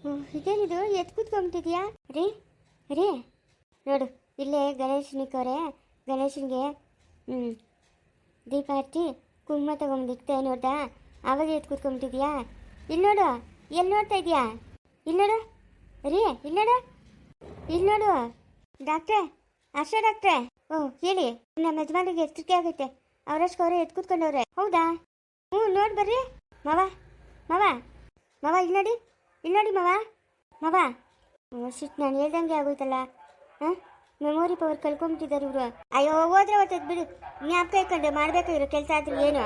ಇದೇನಿದು ಎತ್ ಕೂತ್ಕೊಂಬಿಟ್ಟಿದ್ಯಾ ರೀ ರೀ ನೋಡು ಇಲ್ಲೇ ಗಣೇಶನಿಕ್ಕವ್ರೆ ಗಣೇಶನಿಗೆ ದೀಪ ಹಚ್ಚಿ ಕುಂಕುಮ ತಗೊಂಡಿಕ್ತೆ ನೋಡ್ದಾ ಆವಾಗ ಎತ್ ಕೂತ್ಕೊಂಬಿಟ್ಟಿದ್ಯಾ ಇಲ್ಲಿ ನೋಡು ಎಲ್ಲಿ ನೋಡ್ತಾ ಇದೆಯಾ ಇಲ್ಲಿ ನೋಡು ರೀ ಇಲ್ಲಿ ನೋಡು ಡಾಕ್ಟ್ರೆ ಆಶಾ ಡಾಕ್ಟ್ರೆ ಹೇಳಿ ನಮ್ಮ ಯಜಮಾನಿಗೆ ಎಚ್ಚರಿಕೆ ಆಗುತ್ತೆ ಅವರಷ್ಟು ಅವರೇ ಎತ್ ಕೂತ್ಕೊಂಡವ್ರೆ ಹೌದಾ ನೋಡಿ ಬರ್ರಿ ಮಾವ ಮಾವ ಮಾವ ಇಲ್ಲಿ ನೋಡಿ ಮಾವ ಶಿಟ್ ನಾನು ಹೇಳ್ದಂಗೆ ಆಗೋಯ್ತಲ್ಲ ಮೆಮೊರಿ ಪವರ್ ಕಳ್ಕೊಂಬಿಟ್ಟಿದ್ದಾರೆ ಇವರು ಅಯ್ಯೋ ಹೋದ್ರೆ ಓದ್ತದ್ ಬಿಡು ಜ್ಞಾಪಕ ಇಟ್ಕೊಂಡು ಮಾಡ್ಬೇಕಾಗಿರೋ ಕೆಲಸ ಆದ್ರೂ ಏನು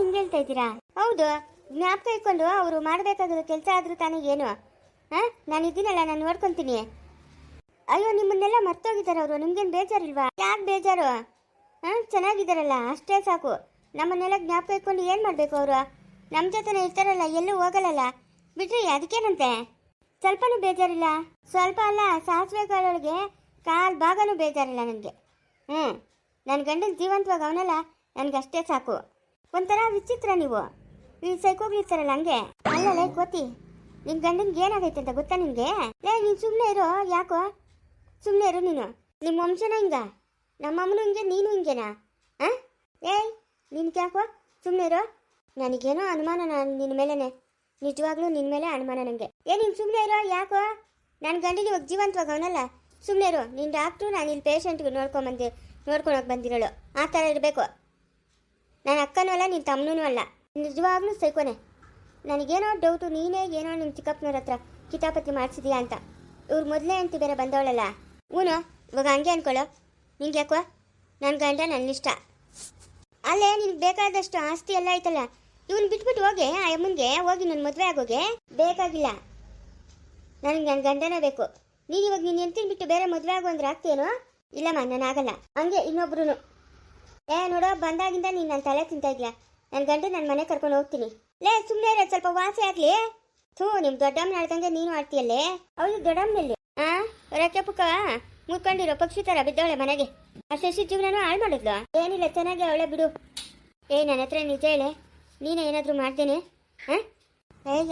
ಹಿಂಗೆ ಹೇಳ್ತಾ ಇದ್ದೀರಾ ಹೌದು ಜ್ಞಾಪಕ ಇಟ್ಕೊಂಡು ಅವರು ಮಾಡಬೇಕಾಗಿರೋ ಕೆಲಸ ಆದ್ರೂ ತಾನೇ ಏನು ನಾನು ಇದ್ದೀನಲ್ಲ ನಾನು ನೋಡ್ಕೊತೀನಿ ಅಯ್ಯೋ ನಿಮ್ಮನ್ನೆಲ್ಲ ಮರ್ತೋಗಿದ್ದಾರೆ ಅವರು ನಿಮ್ಗೇನು ಬೇಜಾರಿಲ್ವಾ ಯಾಕೆ ಬೇಜಾರು ಚೆನ್ನಾಗಿದ್ದಾರಲ್ಲ ಅಷ್ಟೇ ಸಾಕು ನಮ್ಮನ್ನೆಲ್ಲ ಜ್ಞಾಪಕ ಇಟ್ಕೊಂಡು ಏನು ಮಾಡಬೇಕು ಅವರು ನಮ್ಮ ಜೊತೆನೇ ಇರ್ತಾರಲ್ಲ ಎಲ್ಲೂ ಹೋಗಲ್ಲಲ್ಲ ಬಿಡ್ರಿ ಅದಕ್ಕೇನಂತೆ ಸ್ವಲ್ಪನೂ ಬೇಜಾರಿಲ್ಲ ಸ್ವಲ್ಪ ಅಲ್ಲ ಸಾಸಿವೆ ಕಾಳೊಳಗೆ ಕಾಲು ಭಾಗನೂ ಬೇಜಾರಿಲ್ಲ ನನಗೆ ನನ್ನ ಗಂಡನ ಜೀವಂತವಾಗಿ ಅವನಲ್ಲ ನನಗಷ್ಟೇ ಸಾಕು ಒಂಥರ ವಿಚಿತ್ರ ನೀವು ಈ ಸೈಕೋಗ್ಲಿರ್ತಾರಲ್ಲ ಹಂಗೆ ಅಲ್ಲಲ್ಲ ಗೊತ್ತಿ ನಿನ್ನ ಗಂಡನಿಗೆ ಏನಾಗೈತೆ ಅಂತ ಗೊತ್ತಾ ನಿನಗೆ ನೀನು ಸುಮ್ಮನೆ ಇರೋ ಯಾಕೋ ಸುಮ್ಮನೆ ಇರು ನೀನು ನಿಮ್ಮ ವಂಶನ ಹಿಂಗ ನಮ್ಮಮ್ಮನೂ ಹಿಂಗೆ ನೀನು ಹಿಂಗೇನಾ ನಿನ್ಗೆ ಯಾಕೋ ಸುಮ್ಮನೆ ಇರೋ ನನಗೇನೋ ಅನುಮಾನ ನಿನ್ನ ಮೇಲೇನೆ ನಿಜವಾಗ್ಲೂ ನಿನ್ನ ಮೇಲೆ ಅನುಮಾನ ನನಗೆ ನೀನು ಸುಮ್ಮನೆ ಇರೋ ಯಾಕೋ ನನ್ನ ಗಂಡಿನ ಇವಾಗ ಜೀವಂತವಾಗ ಅವನಲ್ಲ ಸುಮ್ಮನೆ ಇರು ನೀನು ಡಾಕ್ಟ್ರು ನಾನು ಇಲ್ಲಿ ಪೇಷಂಟ್ಗೆ ನೋಡ್ಕೊಳಕ್ಕೆ ಬಂದಿರೋಳು ಆ ಥರ ಇರಬೇಕು ನನ್ನ ಅಕ್ಕನೂ ಅಲ್ಲ ನಿನ್ನ ತಮ್ಮನೂ ಅಲ್ಲ ನಿಜವಾಗ್ಲೂ ಸೈಕೋನೆ ನನಗೇನೋ ಡೌಟು ನೀನೇ ಏನೋ ನಿಮ್ಮ ಚಿಕ್ಕಪ್ಪನವ್ರ ಹತ್ರ ಕಿತಾಪತಿ ಮಾಡಿಸಿದೀಯಾ ಅಂತ ಇವ್ರು ಮೊದಲೇ ಅಂತ ಬೇರೆ ಬಂದವಳಲ್ಲ ಇವಾಗ ಹಂಗೆ ಅನ್ಕೊಳ್ಳೋ ನಿಂಗೆ ಯಾಕೋ ನನ್ನ ಗಂಡ ನನ್ನಿಷ್ಟ ಅಲ್ಲೇ ನಿನ್ಗೆ ಬೇಕಾದಷ್ಟು ಆಸ್ತಿ ಎಲ್ಲ ಆಯ್ತಲ್ಲ ಇವನು ಬಿಟ್ಬಿಟ್ಟು ಹೋಗಿ ಆ ಅಮ್ಮನಿಗೆ ಹೋಗಿ ನನ್ನ ಮದುವೆ ಆಗೋಗೆ ಬೇಕಾಗಿಲ್ಲ ನನಗೆ ನನ್ನ ಗಂಡನೇ ಬೇಕು ನೀನು ಇವಾಗ ನೀನು ಹೆಂಡ್ತಿನ ಬಿಟ್ಟು ಬೇರೆ ಮದುವೆ ಆಗೋ ಅಂದ್ರೆ ಆಗ್ತೇನೋ ಇಲ್ಲಮ್ಮ ನಾನು ಆಗಲ್ಲ ಹಂಗೆ ಇನ್ನೊಬ್ರು ನೋಡೋ ಬಂದಾಗಿಂದ ನೀನು ನನ್ನ ತಲೆ ತಿಂತಾ ಇದೆಯಾ ನನ್ನ ಗಂಡ ನನ್ನ ಮನೆ ಕರ್ಕೊಂಡು ಹೋಗ್ತೀನಿ ಸುಮ್ಮನೆ ಇರೋ ಸ್ವಲ್ಪ ವಾಸಿ ಆಗಲಿ ನಿಮ್ಮ ದೊಡ್ಡಮ್ಮನ ಆಡ್ದಂಗೆ ನೀನು ಆಡ್ತೀಯಲ್ಲೇ ಅವಳು ದೊಡ್ಡಮ್ಮನಲ್ಲಿ ರಕ್ಕೆ ಪುಕ್ಕ ಮುತ್ಕೊಂಡಿರೋ ಪಕ್ಷಿ ಥರ ಬಿದ್ದವಳೆ ಮನೆಗೆ ಆ ಶಶಿ ಜೀವನನೂ ಹಾಳು ಮಾಡಿದ್ಲು ಏನಿಲ್ಲ ಚೆನ್ನಾಗಿ ಅವಳೆ ಬಿಡು ನನ್ನ ಹತ್ರ ನಿಜ ಹೇಳೆ ನೀನೇ ಏನಾದರೂ ಮಾಡ್ತೇನೆ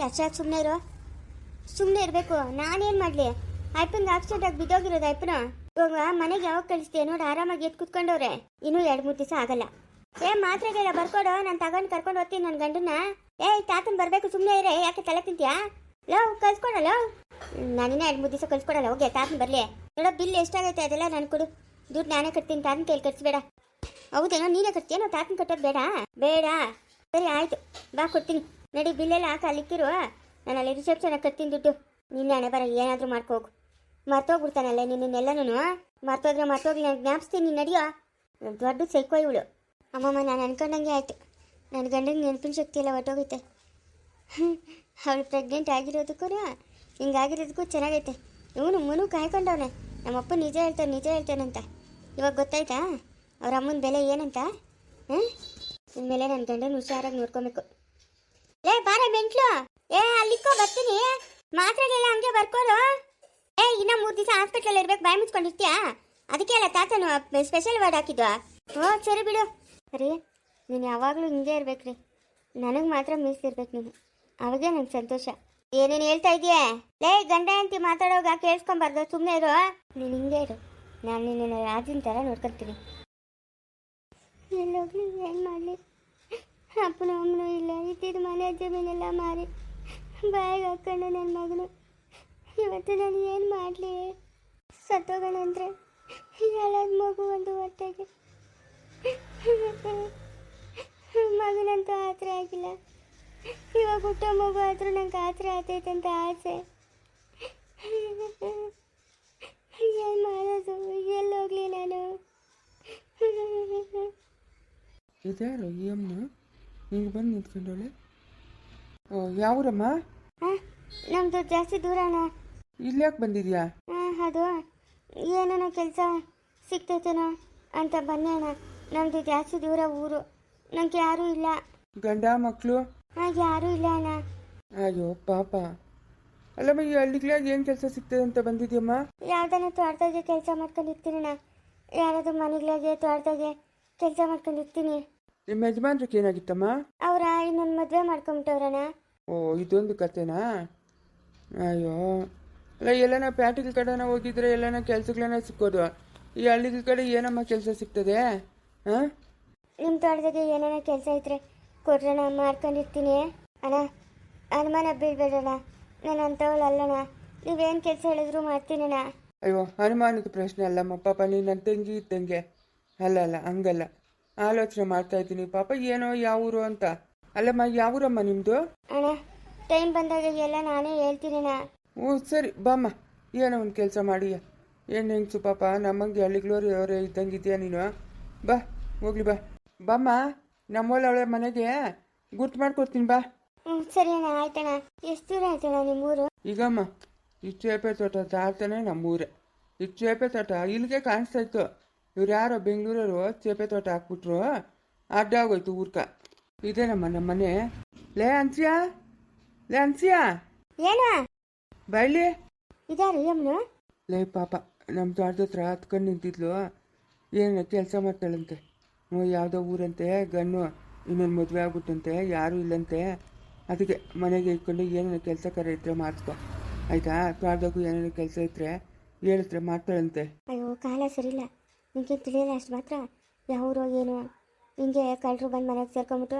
ಅಷ್ಟಾಗಿ ಸುಮ್ಮನೆ ಇರಬೇಕು ನಾನೇನು ಮಾಡಲಿ ಅಪ್ಪನಿಗೆ ಆಕ್ಸಿಡೆಂಟ್ ಆಗಿ ಬಿದ್ದೋಗಿರೋದು ಅಪ್ಪನ ಇವಾಗ ಮನೆಗೆ ಯಾವಾಗ ಕಳಿಸ್ತೀಯ ನೋಡಿ ಆರಾಮಾಗಿ ಎದ್ದು ಕುತ್ಕೊಂಡವ್ರೆ ಇನ್ನೂ 2-3 ದಿವಸ ಆಗಲ್ಲ ಮಾತ್ರೆಗೆಲ್ಲ ಬರ್ಕೊಡು ನಾನು ತಗೊಂಡು ಕರ್ಕೊಂಡು ಹೋಗ್ತೀನಿ ನನ್ನ ಗಂಡನ್ನ ತಾತನ ಬರಬೇಕು ಸುಮ್ಮನೆ ಇರೇ ಯಾಕೆ ತಲೆ ತಿಂತೀಯಾ ಕಳ್ಸ್ಕೊಡಲ್ಲ ನಾನಿನ್ನ 2-3 ದಿವಸ ಕಳ್ಸ್ಕೊಡಲ್ಲ ಹೋಗಿ ತಾತನ ಬರಲಿ ನೋಡೋ ಬಿಲ್ ಎಷ್ಟಾಗೈತೆ ಅದೆಲ್ಲ ನಾನು ಕೊಡು ದುಡ್ಡು ನಾನೇ ಕಟ್ತೀನಿ ತಾತನ ಕೈಲಿ ಕಟ್ಸ್ಬೇಡ ಹೌದೇನೋ ನೀನೇ ಕಟ್ತೀಯನೋ ತಾತನ ಕಟ್ಟೋದು ಬೇಡ ಸರಿ ಆಯಿತು ಬಾ ಕೊಡ್ತೀನಿ ನಡಿ ಬಿಲ್ಲೆಲ್ಲ ಹಾಕಿ ಅಲ್ಲಿಕ್ಕಿರು ನಾನು ಅಲ್ಲಿ ರಿಸೆಪ್ಷನಾಗಿ ಕಟ್ತೀನಿ ದುಡ್ಡು ನಿನ್ನೆ ಹಣೆ ಬರ ಏನಾದರೂ ಮಾಡ್ಕೋಗು ಮರ್ತೋಗ್ಬಿಡ್ತಾನಲ್ಲ ನಿನ್ನೆಲ್ಲನೂ ಮರ್ತೋಗ್ಲಿ ನಾನು ಜ್ಞಾಪಿಸ್ತೀನಿ ನೀನು ನಡಿಯೋ ದೊಡ್ಡ ಸೈಕೋ ಇವಳು ಅಮ್ಮಮ್ಮ ನಾನು ಅನ್ಕೊಂಡಂಗೆ ಆಯಿತು ನನ್ನ ಗಂಡನ ನೆನಪಿನ ಶಕ್ತಿ ಎಲ್ಲ ಹೊಟ್ಟೋಗೈತೆ ಅವಳು ಪ್ರೆಗ್ನೆಂಟ್ ಆಗಿರೋದಕ್ಕೂ ಹಿಂಗಾಗಿರೋದಕ್ಕೂ ಚೆನ್ನಾಗೈತೆ ಇವನು ಕಾಯ್ಕೊಂಡವನೆ ನಮ್ಮಪ್ಪ ನಿಜ ಹೇಳ್ತಾನಂತ ಇವಾಗ ಗೊತ್ತಾಯ್ತಾ ಅವ್ರ ಅಮ್ಮನ ಬೆಲೆ ಏನಂತ ಇನ್ಮೇಲೆ ನನ್ನ ಗಂಡನ ಹುಷಾರಾಗಿ ನೋಡ್ಕೊಬೇಕು ಬಾರ ಮೆಂಟ್ಲು ಅಲ್ಲಿಕ್ಕೋ ಬರ್ತೀನಿ ಮಾತ್ರೆಗೆಲ್ಲ ಹಂಗೆ ಬರ್ಕೋರು ಇನ್ನ 3 ದಿವಸ ಹಾಸ್ಪಿಟ್ಲಲ್ಲಿ ಇರ್ಬೇಕು ಬಾಯಿ ಮುಚ್ಕೊಂಡಿರ್ತೀಯಾ ಅದಕ್ಕೆ ಅಲ್ಲ ತಾತನು ಸ್ಪೆಷಲ್ ವಾರ್ಡ್ ಹಾಕಿದ್ವಾ ಸರಿ ಬಿಡು ರೀ ನೀನು ಯಾವಾಗಲೂ ಹಿಂಗೆ ಇರ್ಬೇಕ್ರಿ ನನಗೆ ಮಾತ್ರ ಮೀಸಲಿರ್ಬೇಕು ನೀನು ಅವಾಗೇ ನಂಗೆ ಸಂತೋಷ ಏನೇನು ಹೇಳ್ತಾ ಇದೆಯಾ ಗಂಡ ಅಂತಿ ಮಾತಾಡೋವಾಗ ಕೇಳಿಸ್ಕೊಂಬಾರ್ದು ಸುಮ್ಮನೆ ಇರೋ ನೀನು ಹಿಂಗೆ ಇರು ನಾನು ನಿನ್ನ ರಾಜಿನ ಥರ ನೋಡ್ಕೊಳ್ತೀನಿ ಎಲ್ಲೋಗ್ಲಿ ಏನು ಮಾಡಲಿ ಅಪ್ಪನ ಅಮ್ಮನೂ ಇಲ್ಲ ಇದ್ದಿದ್ದು ಮನೆ ಜಮೀನೆಲ್ಲ ಮಾರಿ ಬಾಯಿಗೆ ಹಾಕ್ಕೊಂಡು ನನ್ನ ಮಗನು ಇವತ್ತು ನಾನು ಏನು ಮಾಡಲಿ ಸತ್ತೋಗೋಣಂದ್ರೆ ಹೇಳೋದು ಮಗು ಒಂದು ಹೊಟ್ಟೆಗೆ ಮಗನಂತೂ ಆತ್ರೆ ಆಗಿಲ್ಲ ಇವಾಗ ಹುಟ್ಟೋ ಮಗು ಆದರೂ ನಂಗೆ ಆತ್ರೆ ಆತೈತೆ ಅಂತ ಆಸೆ ಏನು ಮಾಡೋದು ಎಲ್ಲೋಗ್ಲಿ ನಾನು ಇದ್ಯಾರು ಈ ಅಮ್ಮ ಹಿಂಗೆ ಬಂದು ನಿಂತ್ಕೊಂಡವಳೆ ಯಾವೂರಮ್ಮ ನಮ್ಮದು ಜಾಸ್ತಿ ದೂರಣ್ಣ ಇಲ್ಲಿ ಯಾಕೆ ಬಂದಿದ್ಯಾ ಅದು ಏನೋ ಕೆಲಸ ಸಿಗ್ತೈತೇನೋ ಅಂತ ಬನ್ನಿ ಅಣ್ಣ ನಮ್ಮದು ಜಾಸ್ತಿ ದೂರ ಊರು ನನಗೆ ಯಾರೂ ಇಲ್ಲ ಗಂಡ ಮಕ್ಕಳು ಯಾರೂ ಇಲ್ಲ ಅಣ್ಣ ಅಯ್ಯೋ ಪಾಪ ಅಲ್ಲಮ್ಮ ಈ ಹಳ್ಳಿಗ್ಲಾಗ ಏನು ಕೆಲಸ ಸಿಗ್ತದೆ ಅಂತ ಬಂದಿದ್ಯಮ್ಮ ಯಾವ್ದಾನ ತೋಟದಾಗೆ ಕೆಲಸ ಮಾಡ್ಕೊಂಡಿರ್ತೀನಿ ಅಣ್ಣ ಯಾರಾದ್ರೂ ಮನೆಗಳಾಗೆ ತೋಟದಾಗೆ ಕೆಲಸ ಮಾಡ್ಕೊಂಡಿರ್ತೀನಿ ನಿಮ್ಮ ಯಜಮಾನ್ರಿಗೆ ಏನಾಗಿತ್ತಮ್ಮ ಅವರ ಇನ್ನೊಂದು ಮದುವೆ ಮಾಡ್ಕೊಂಬಿಟ್ಟವ್ರಣ್ಣ ಓ ಇದೊಂದು ಕತೆನಾ ಅಯ್ಯೋ ಅಲ್ಲ ಎಲ್ಲನ ಪ್ಯಾಟಿಗಳ ಕಡೆನ ಹೋಗಿದ್ರೆ ಎಲ್ಲನ ಕೆಲ್ಸಗಳನ್ನ ಸಿಕ್ಕೋದು. ಈ ಹಳ್ಳಿಗಳ ಕಡೆ ಏನಮ್ಮ ಕೆಲಸ ಸಿಗ್ತದೆ? ಹಾಂ, ನಿಮ್ಮ ತೋಟದಾಗೆ ಏನೇನೋ ಕೆಲಸ ಇದ್ರೆ ಕೊಟ್ರೆ ನಾನು ಮಾಡ್ಕೊಂಡಿರ್ತೀನಿ ಅಣ್ಣ. ಅನುಮಾನ ಬೀಳ್ಬೇಡಣ್ಣ, ನಾನು ಅಂಥವಳಲ್ಲಣ್ಣ. ನೀವೇನು ಕೆಲಸ ಹೇಳಿದ್ರು ಮಾಡ್ತೀನಣ್ಣ. ಅಯ್ಯೋ ಅನುಮಾನದ ಪ್ರಶ್ನೆ ಅಲ್ಲಮ್ಮ ಪಾಪ, ನೀನು ನನ್ನ ತಂಗಿ ಇದ್ದಂಗೆ. ಅಲ್ಲ ಹಂಗಲ್ಲ, ಆಲೋಚನೆ ಮಾಡ್ತಾ ಇದ್ದೀನಿ ಪಾಪ. ಏನೋ ಯಾವ ಊರು ಅಂತ. ಅಲ್ಲಮ್ಮ ಯಾವ ಊರಮ್ಮ ನಿಮ್ಮದು? ಅಣ್ಣ ಟೈಮ್ ಬಂದಾಗ ಎಲ್ಲ ನಾನೇ ಹೇಳ್ತೀನಣ್ಣ. ಹ್ಞೂ ಸರಿ ಬಾಮ್ಮ, ಏನೋ ಒಂದು ಕೆಲಸ ಮಾಡಿ. ಏನು ಹೆಂಗ್ಸು ಪಾಪ, ನಮ್ಮಂಗೆ ಹಳ್ಳಿಗಳವ್ರು ಅವರೇ ಇದ್ದಂಗಿದ್ಯಾ ನೀನು? ಬಾ ಹೋಗ್ಲಿ ಬಾ. ಬಾಮ್ಮ, ನಮ್ಮವಳೆ ಮನೆಗೆ ಗುರ್ತು ಮಾಡ್ಕೊಡ್ತೀನಿ ಬಾ. ಸರಿ ಅಣ್ಣ, ಆಯ್ತಣ್ಣ. ಎಷ್ಟು ದೂರ ಆಯ್ತಣ್ಣ ನಿಮ್ಮೂರು? ಈಗಮ್ಮ ಈ ಚೇಪೆ ತೋಟ ದಾಟ್ತಾನೆ ನಮ್ಮೂರೇ. ಈಗ ಚೇಪೆ ತೋಟ ಇಲ್ಲಿಗೆ ಕಾಣಿಸ್ತಾ ಇತ್ತು. ಇವ್ರು ಯಾರೋ ಬೆಂಗಳೂರವರು ಚೇಪೆ ತೋಟ ಹಾಕ್ಬಿಟ್ರು, ಅಡ್ಡ ಆಗೋಯ್ತು ಊರ್ಕ. ಇದೇನಮ್ಮ ನಮ್ಮ ಮನೆ. ಲೇ ಅನ್ಸಿಯಾ, ಲೇ ಅನ್ಸಿಯಾ, ಏನು ಬಳ್ಳಿ ಇದಾರು ಯಮ್ನು? ಲೇ ಪಾಪ, ನಮ್ಮ ತೋಟದ ಹತ್ರ ಹತ್ಕೊಂಡು ನಿಂತಿದ್ಲು. ಏನೋ ಕೆಲಸ ಮಾಡ್ತಾಳಂತೆ. ಯಾವುದೋ ಊರಂತೆ, ಗಣ್ಣು ಇನ್ನೊಂದು ಮದುವೆ ಆಗ್ಬಿಟ್ಟಂತೆ, ಯಾರೂ ಇಲ್ಲಂತೆ. ಅದಕ್ಕೆ ಮನೆಗೆ ಇಟ್ಕೊಂಡು ಏನೇನೋ ಕೆಲಸ ಕರೆ ಇದ್ರೆ ಮಾಡಿಸ್ಕೊ ಆಯಿತಾ. ತೋಟದಾಗೂ ಏನೇನೋ ಕೆಲಸ ಇದ್ರೆ ಹೇಳಿದ್ರೆ ಮಾಡ್ತಾಳಂತೆ. ಅಯ್ಯೋ ಕಾಲ ಸರಿಯಿಲ್ಲ, ನಿಮಗೆ ತಿಳಿಯಲ್ಲ ಅಷ್ಟು ಮಾತ್ರ. ಯಾವರು ಏನು ಹಿಂಗೆ ಕಳ್ಳರು ಬಂದು ಮನೆಗೆ ಸೇರ್ಕೊಂಬಿಟ್ಟು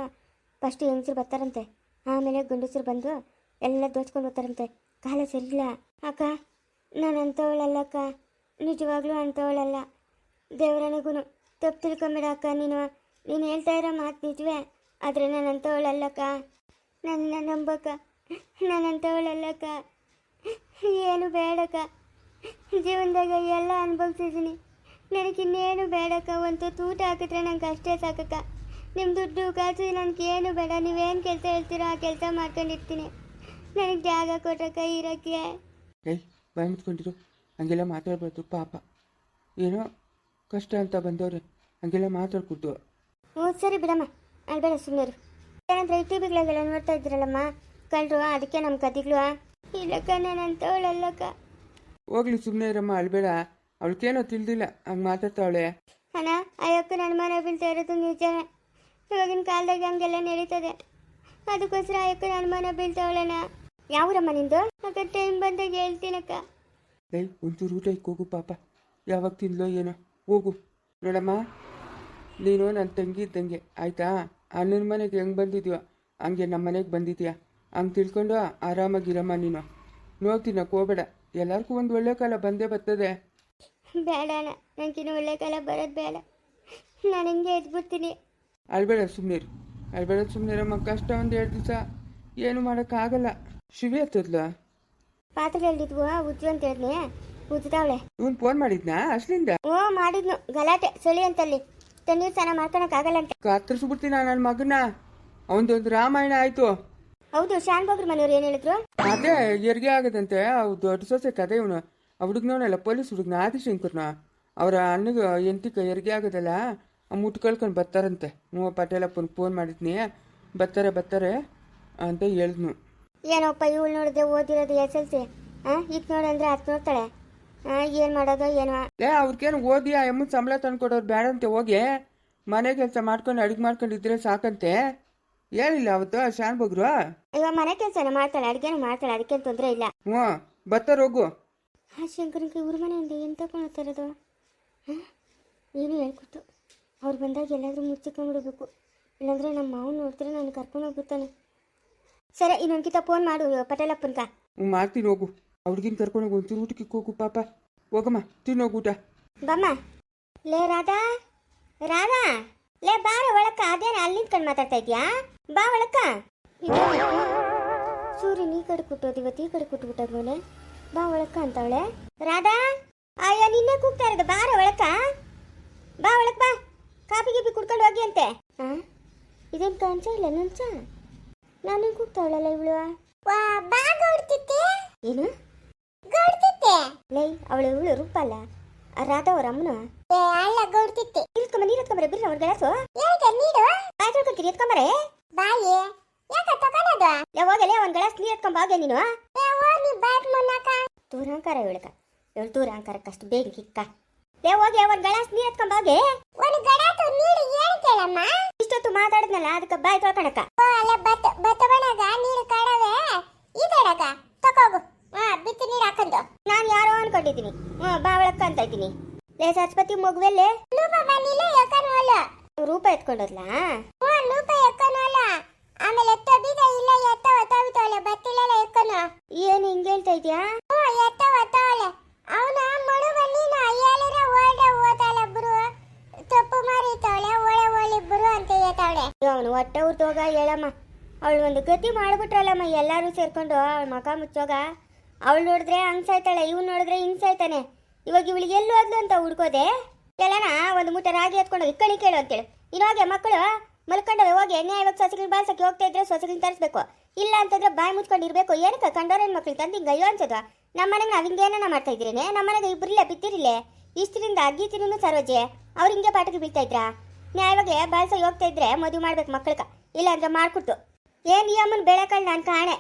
ಫಸ್ಟ್ ಹೆಂಗಸರು ಬರ್ತಾರಂತೆ, ಆಮೇಲೆ ಗಂಡಸರು ಬಂದು ಎಲ್ಲ ದೋಚ್ಕೊಂಡು ಹೋಗ್ತಾರಂತೆ. ಕಾಲ ಸರಿಯಿಲ್ಲ ಅಕ್ಕ. ನಾನು ಅಂಥವಳಲ್ಲ ಅಕ್ಕ, ನಿಜವಾಗ್ಲೂ ಅಂಥವಳಲ್ಲ. ದೇವರನಿಗೂ ತಪ್ಪು ತಿಳ್ಕೊಂಬೇಡ ಅಕ್ಕ. ನೀನು ಹೇಳ್ತಾ ಇರೋ ಮಾತು ನಿಜವೇ, ಆದರೆ ನಾನು ಅಂಥವಳಲ್ಲಕ್ಕ. ನನ್ನ ನಂಬಕ್ಕ, ನಾನು ಅಂಥವಳಲ್ಲಕ್ಕ. ಏನು ಬೇಡಕ್ಕ, ಜೀವನದಾಗ ಎಲ್ಲ ಅನುಭವಿಸಿದ್ದೀನಿ. ನನಗಿನ್ನೇನು ಬೇಡಕ್ಕ. ಒಂದು ಊಟ ಹಾಕಿದ್ರೆ ನಂಗೆ ಅಷ್ಟೇ ಸಾಕಕ್ಕ. ನಿಮ್ಮ ದುಡ್ಡು ಕಾಸು ನನಗೆ ಏನು ಬೇಡ. ನೀವೇನು ಕೆಲಸ ಹೇಳ್ತೀರೋ ಆ ಕೆಲಸ ಮಾಡ್ಕೊಂಡಿರ್ತೀನಿ. ನನಗೆ ಜಾಗ ಕೊಟ್ಟಕ್ಕ ಇರೋಕ್ಕೆ. ಏಯ್ ಬಾಯಿ ಮುಚ್ಕೊಂಡಿರು, ಹಂಗೆಲ್ಲ ಮಾತಾಡ್ಬಾರ್ದು ಪಾಪ. ಏನೋ ಕಷ್ಟ ಅಂತ ಬಂದವ್ರೆ, ಹಂಗೆಲ್ಲ ಮಾತಾಡ್ಕೊಡ್ತು. ಹ್ಞೂ ಸರಿ ಬಿಡಮ್ಮ, ಅಲ್ಬೇಡ ಸುಮ್ಮನೆ. ಏನಂದ್ರೆ ಟಿ ವಿಗಳಿಗೆಲ್ಲ ನೋಡ್ತಾ ಇದ್ದೀರಲ್ಲಮ್ಮ ಕಳ್ಳರು, ಅದಕ್ಕೆ ನಮ್ಮ ಕದಿಗಳು. ಇಲ್ಲಕ್ಕ ನಾನು ಅಂಥವಳಲ್ಲಕ್ಕ. ಹೋಗ್ಲಿ ಸುಮ್ಮನೆ ಇರಮ್ಮ, ಅಳ್ಬೇಡ. ಅವಳಿಗೇನೋ ತಿಳಿದಿಲ್ಲ ಹಂಗೆ ಮಾತಾಡ್ತಾವಳೆ. ಅಣ್ಣ ಅಯ್ಯಕ್ಕನ ಅನುಮಾನ ಬೀಳ್ತಾ ಇರೋದು ನಿಜನೇ. ಇವಾಗಿನ ಕಾಲದಾಗ ಹಂಗೆಲ್ಲ ನಡೀತದೆ. ಅದಕ್ಕೋಸ್ಕರ ಅಯ್ಯಕ್ಕನ ಅನುಮಾನ ಬೀಳ್ತಾವಳಣ್ಣ. ಯಾವೂರಮ್ಮ ನಿಂದು? ಅಕ್ಕ ಟೈಮ್ ಬಂದಾಗ ಹೇಳ್ತೀನಕ್ಕ. ಏಯ್ ಒಂಚೂರು ಊಟ ಹೋಗು ಪಾಪ, ಯಾವಾಗ ತಿನ್ಲೋ ಏನೋ. ಹೋಗು. ನೋಡಮ್ಮ, ನೀನು ನನ್ನ ತಂಗಿ ಇದ್ದಂಗೆ ಆಯಿತಾ. ಅಣ್ಣನ ಮನೆಗೆ ಹೆಂಗೆ ಬಂದಿದ್ಯೋ ಹಂಗೆ ನಮ್ಮ ಮನೆಗೆ ಬಂದಿದ್ಯಾ. ಹಂಗೆ ತಿಳ್ಕೊಂಡು ಆರಾಮಾಗಿರಮ್ಮ ನೀನು. ನೋಡ್ತೀನಕ್ಕೆ ಹೋಗಬೇಡ, ಎಲ್ಲರಿಗೂ ಒಂದು ಒಳ್ಳೆ ಕಾಲ ಬಂದೇ ಬರ್ತದೆ. ಬೇಡ ಅಣ್ಣ, ನನಗಿನ್ನು ಒಳ್ಳೆ ಕಾಲ ಬರೋದು ಬೇಡ. ನಾನು ಹಿಂಗೆ ಎದ್ಬಿಡ್ತೀನಿ. ಅಳ್ಬೇಡ ಸುಮ್ಮನಿರು, ಅಳ್ಬೇಡ ಸುಮ್ಮನಿರಮ್ಮ. ಕಷ್ಟ ಒಂದು 2 ದಿವಸ ಏನು ಮಾಡೋಕ್ಕಾಗಲ್ಲ. ಶಿವಿ ಹತ್ತದ್ಲ ಪಾತ್ರೆ ಹೇಳಿದ್ವು ಉಜ್ಜು ಅಂತ ಹೇಳಿದ್ನೆ, ಉಜ್ತಾವಳೆ. ಇವನು ಫೋನ್ ಮಾಡಿದ್ನಾ ಅಷ್ಟಲಿಂದ? ಹ್ಞೂ ಮಾಡಿದ್ನು, ಗಲಾಟೆ ಸಳಿ ಅಂತಲ್ಲಿ. ತಣ್ಣೀರು ಸ್ನಾನ ಮಾಡ್ಕೊಳಕ್ಕಾಗಲ್ಲ ಅಂತ ಕತ್ತರಿಸ್ಬಿಡ್ತೀನಿ ನನ್ನ ಮಗನ. ಅವನದೊಂದು ರಾಮಾಯಣ ಆಯಿತು. ಹೌದು, ಶಾನ್ ಬಾಗ್ರ ಮನೆಯವ್ರು ಏನು ಹೇಳಿದ್ರು? ಅದೇ ಹೆರಿಗೆ ಆಗದಂತೆ. ಅವು ದೊಡ್ಡ ಸೊಸೆ ಕತೆ ಇವನು. ಆ ಹುಡುಗನವನೆಲ್ಲ ಪೊಲೀಸ್ ಹುಡುಗನ ಆದಿಶಂಕರ್ನ ಅವರ ಅಣ್ಣಗೆ ಎಂತಿಕ ಹೆರಿಗೆ ಆಗೋದಲ್ಲ, ಮುಟ್ಟು ಕಳ್ಕೊಂಡು ಬರ್ತಾರಂತೆ. ಪಟೇಲಪ್ಪನ ಫೋನ್ ಮಾಡಿದ್ನಿ, ಬರ್ತಾರೆ ಅಂತ ಹೇಳಿದ್ನು. ಏನೋಪ್ಪ ಇವಳು ನೋಡಿದೆ ಓದಿರೋದು SLC. ಈಗ ನೋಡಂದ್ರೆ ಅದು ನೋಡ್ತಾಳೆ. ಏನು ಮಾಡೋದು ಏನೋ. ಅವ್ರಿಗೇನು ಓದಿ ಆ ಎಮ್ಮನ ಸಂಬಳ ತಂದ್ಕೊಡೋರು ಬೇಡಂತೆ. ಹೋಗಿ ಮನೆ ಕೆಲಸ ಮಾಡ್ಕೊಂಡು ಅಡುಗೆ ಮಾಡ್ಕೊಂಡಿದ್ರೆ ಸಾಕಂತೆ. ಹೇಳಿಲ್ಲ ಅವತ್ತು ಶಾನ್ ಬಗ್ರು? ಇವಾಗ ಮನೆ ಕೆಲಸನ ಮಾಡ್ತಾಳೆ, ಅಡುಗೆನೂ ಮಾಡ್ತಾಳೆ, ಅದಕ್ಕೇನು ತೊಂದರೆ ಇಲ್ಲ. ಹ್ಞೂ ಬರ್ತಾರೆ ಹೋಗು. ಶಂಕರನ್ಗೆ ಇವ್ರ ಮನೆಯಿಂದ ಏನು ತಗೊಂಡು ಇರೋದು? ಏನು ಹೇಳ್ಕೊಟ್ಟು ಅವ್ರು ಬಂದಾಗ ಎಲ್ಲಾದರೂ ಮುಚ್ಚಿಕೊಂಡ್ಬಿಡ್ಬೇಕು, ಇಲ್ಲಾಂದರೆ ನಮ್ಮ ಮಾವು ನೋಡಿದ್ರೆ ನಾನು ಕರ್ಕೊಂಡು ಹೋಗ್ಬಿಡ್ತಾನೆ. ಸರಿ, ಇನ್ನೊಂದ್ಕಿತ ಫೋನ್ ಮಾಡು ಪಟೇಲಪ್ಪನ್ಕ. ಹ್ಞೂ ಮಾಡ್ತೀನಿ ಹೋಗು. ಅವ್ರಿಗಿನ ಕರ್ಕೊಂಡೋಗಿ ಒಂಚೂರು ಊಟಕ್ಕೆ ಹೋಗು ಪಾಪ. ಹೋಗಮ್ಮ, ತಿನ್ನೋಗು ಊಟ. ಬಮ್ಮ. ಲೇ ರಾಧಾ, ರಾಧಾ, ಲೇ ಬಾರ ಒಳಕ್ಕ. ಅದೇನ ಅಲ್ಲಿ ನಿಂತ್ಕೊಂಡು ಮಾತಾಡ್ತಾ ಇದೆಯಾ? ಬಾ ಒಳಕ್ಕ. ಸೂರ್ಯನ ಈ ಕಡೆ ಕುಟ್ಟೋದು, ಇವತ್ತು ಈ ಕಡೆ ಕುಟ್ಬಿಟ್ಟೋದ್ಮೇಲೆ ಬಾ ಒಳಕ್ಕ ಅಂತವಳೆ. ರಾಧಾ, ಅಯ್ಯೋ ನಿನ್ನೆ ಕೂಗ್ತಾ ಇರೋದು, ಬಾರ ಒಳಕ್ಕ. ಬಾ ಒಳಕ್ ಬಾ, ಕಾಪಿ ಗೀಪಿ ಕುಡ್ಕೊಂಡು ಹೋಗಿ ಅಂತೆ. ಇದೇನು ಕಾಂಚ ಇಲ್ಲ ನಂಚ? ನಾನು ಕೂಗ್ತಾವಳಲ್ಲ ಇವಳು. ಏನು ಲೈ ಅವಳು ಇವಳು ರೂಪ ಅಲ್ಲ, ರಾಧಾ ಅವ್ರ ಅಮ್ಮನ. ನೀರ್ಕೊಂಬರೆ ಬಿರ್ರ ಅವ್ರ ಗಳಸು ಬಾಯ್ ತೊಳ್ಕೊಂತೀರಿ. ಎತ್ಕೊಂಬರೆ ಯಾವಾಗಲೇ ಒಂದ್ ಗಳಸ್ ನೀರ್ ಎತ್ಕೊಂಬಾಗೆ ನೀನು. ತೂರಾಂಕಾರ ಇವಳಕ, ಇವಳು ತೂರಾಂಕಾರಕ್ಕಷ್ಟು ಬೇಗ ಕಿಕ್ಕ. ಹೋಗಿ ಒಂದ್ ಗಳಸ್ ನೀರ್ ಎತ್ಕೊಂಬಾಗೆ. ಇಷ್ಟೊತ್ತು ಮಾತಾಡಿದ್ನಲ್ಲ, ಅದಕ್ಕೆ ಬಾಯ್ ತೊಳ್ಕೊಳಕ. ಇದ್ದೀನಿ ಬಾವಳಕ್ಕ ಅಂತ ಇದ್ದೀನಿ ಲೇ ಸರಸ್ವತಿ ಮಗುವೆಲ್ಲೇ ರೂಪ ಎತ್ಕೊಂಡೋದ್ಲಾ ಆಮೇಲೆ ಎತ್ತ ಬೀಗ ಇಲ್ಲ ಎತ್ತ ಒತ್ತಾವಿತವಳೆ ಬತ್ತಿಲೆಲ್ಲ ಎಕ್ಕನು ಏನು ಹಿಂಗೆ ಹೇಳ್ತಾ ಇದೆಯಾ ಎತ್ತ ಒತ್ತಾವಳೆ ಅವನ ಮಡು ಬನ್ನಿನ ಅಯ್ಯಾಲಿರ ಓದಲ್ಲ ಬರು ತಪ್ಪು ಮಾರಿತವಳೆ ಒಳಿಬ್ಬರು ಅಂತ ಹೇಳ್ತಾವಳೆ ಅವನು ಹೊಟ್ಟೆ ಉರ್ದೋಗ ಹೇಳಮ್ಮ ಅವಳು ಒಂದು ಗತಿ ಮಾಡ್ಬಿಟ್ರಲ್ಲಮ್ಮ ಎಲ್ಲರೂ ಸೇರ್ಕೊಂಡು ಅವಳ ಮಕ ಮುಚ್ಚೋಗ ಅವಳು ನೋಡಿದ್ರೆ ಹಂಗ್ ಸಾಯ್ತಾಳೆ ಇವ್ ನೋಡಿದ್ರೆ ಹಿಂಗ್ ಸಾಯ್ತಾನೆ ಇವಾಗ ಇವಳಿಗೆ ಎಲ್ಲೂ ಹೋದ್ಲು ಅಂತ ಹುಡ್ಕೋದೆ ಎಲ್ಲನ ಒಂದು ಮೂಟೆ ರಾಗಿ ಎತ್ಕೊಂಡು ಕಣಿ ಕೇಳು ಅಂತೇಳು ಇನ್ನಾಗೆ ಮಕ್ಕಳು ಮಲ್ಕೊಂಡವೆ ಹೋಗಿ ನ್ಯಾಯವಾಗ ಸೊಸೆಗಳು ಬಾಳ್ಸಕ್ಕೆ ಹೋಗ್ತಾ ಇದ್ರೆ ಸೊಸೆಗಳನ್ನ ತರಿಸ್ಬೇಕು ಇಲ್ಲ ಅಂತಂದ್ರೆ ಬಾಯಿ ಮುಚ್ಕೊಂಡಿರ್ಬೇಕು ಏನಕ್ಕೆ ಕಂಡೋರನ್ ಮಕ್ಳು ತಂದು ಹಿಂಗೆ ಅಯ್ಯೋ ಅನ್ಸೋದು ನಮ್ಮ ಮನೆಗೆ ನಾವು ಹಿಂಗೇನ ಮಾಡ್ತಾ ಇದ್ರೇನೆ ನಮ್ಮ ಮನೆಗೆ ಇಬ್ಬರಿಲ್ಲ ಬಿತ್ತಿರಿಲ್ಲೇ ಇಷ್ಟರಿಂದ ಗೀತಿನೂ ಸರೋಜೆ ಅವ್ರು ಹಿಂಗೆ ಪಾಠಕ್ಕೆ ಬೀಳ್ತಾ ಇದ್ರಾ ನ್ಯಾಯವಾಗಿ ಬಾಳ್ಸಕ್ಕೆ ಹೋಗ್ತಾ ಇದ್ರೆ ಮದುವೆ ಮಾಡ್ಬೇಕು ಮಕ್ಕಳಿಗೆ ಇಲ್ಲ ಅಂದ್ರೆ ಮಾಡ್ಕೊಟ್ಟು ಏನು ಈ ಅಮ್ಮನ ಬೆಳೆಕಾಳು ನಾನು ಕಾಣೆ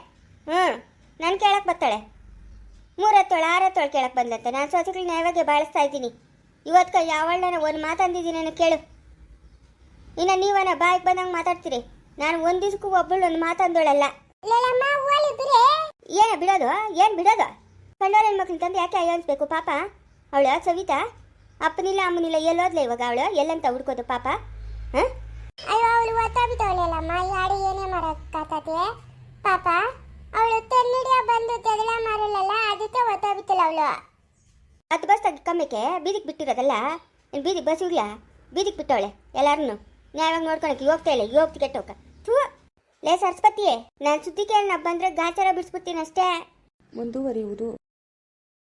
ನಾನು ಕೇಳಕ್ಕೆ ಬರ್ತಾಳೆ 3 ಹತ್ತೋಳು 6 ಹತ್ತೋಳು ಕೇಳಕ್ಕೆ ಬಂದಂತೆ ನಾನು ಸೊಸೆಗಳು ನ್ಯಾಯವಾಗಿ ಬಾಳಿಸ್ತಾ ಇದ್ದೀನಿ ಇವತ್ತು ಯಾವಳ್ಳನ ಒಂದು ಮಾತಂದಿದ್ದೀನಿ ನಾನು ಕೇಳು ಇನ್ನು ನೀವನ ಬಾಯಿಗೆ ಬಂದಂಗೆ ಮಾತಾಡ್ತೀರಿ ನಾನು ಒಂದು ದಿವಸಕ್ಕೂ ಒಬ್ಬಳು ಒಂದು ಮಾತಂದೋಳಲ್ಲ ಏನು ಬಿಡೋದು ಏನು ಬಿಡೋದು ಕಂಡೋರ ಹೆಣ್ಮಕ್ಳು ತಂದು ಯಾಕೆ ಅಯ್ಯೋ ಅನ್ಸ್ಬೇಕು ಪಾಪ ಅವಳು ಸವಿತಾ ಅಪ್ಪನಿಲ್ಲ ಅಮ್ಮನಿಲ್ಲ ಎಲ್ಲೋದ್ಲ ಇವಾಗ ಅವಳು ಎಲ್ಲಂತ ಹುಡ್ಕೋದು ಪಾಪ ಹಾಂ ಅಯ್ಯೋ ಅವಳು ಒತ್ತಾಬಿತವಳೆಲ್ಲಮ್ಮ ಯಾರು ಏನೇ ಮಾಡಕ್ಕಾತತೆ ಪಾಪ ಅವಳು ತೆನ್ನಿಡಿಯ ಬಂದು ತೆಗಲ ಮಾರಲ್ಲ ಅದಕ್ಕೆ ಒತ್ತಾಬಿತ್ತಲ್ಲ ಅವಳು ಹತ್ತು ಬಸ್ ಕಮ್ಮಿಕೆ ಬೀದಿಗೆ ಬಿಟ್ಟಿರೋದಲ್ಲ ನೀನು ಬೀದಿಗೆ ಬಸ್ ಇರ್ಲ ಬೀದಿಗೆ ಬಿಟ್ಟವಳೆ ಎಲ್ಲಾರನ್ನು ನ್ಯಾಯವಾಗಿ ನೋಡ್ಕೊಳಕ್ಕೆ ಹೋಗ್ತಾ ಇಲ್ಲ ಹೋಗ್ತಿ ಕೆಟ್ಟೋಕ ಥೂ ಲೇ ಸರಸ್ವತಿಯೇ ನಾನು ಸುದ್ದಿ ಕೇಳಿ ಬಂದರೆ ಗಾಚಾರ ಬಿಡಿಸ್ಬಿಡ್ತೀನಿ ಅಷ್ಟೇ ಮುಂದುವರಿಯುವುದು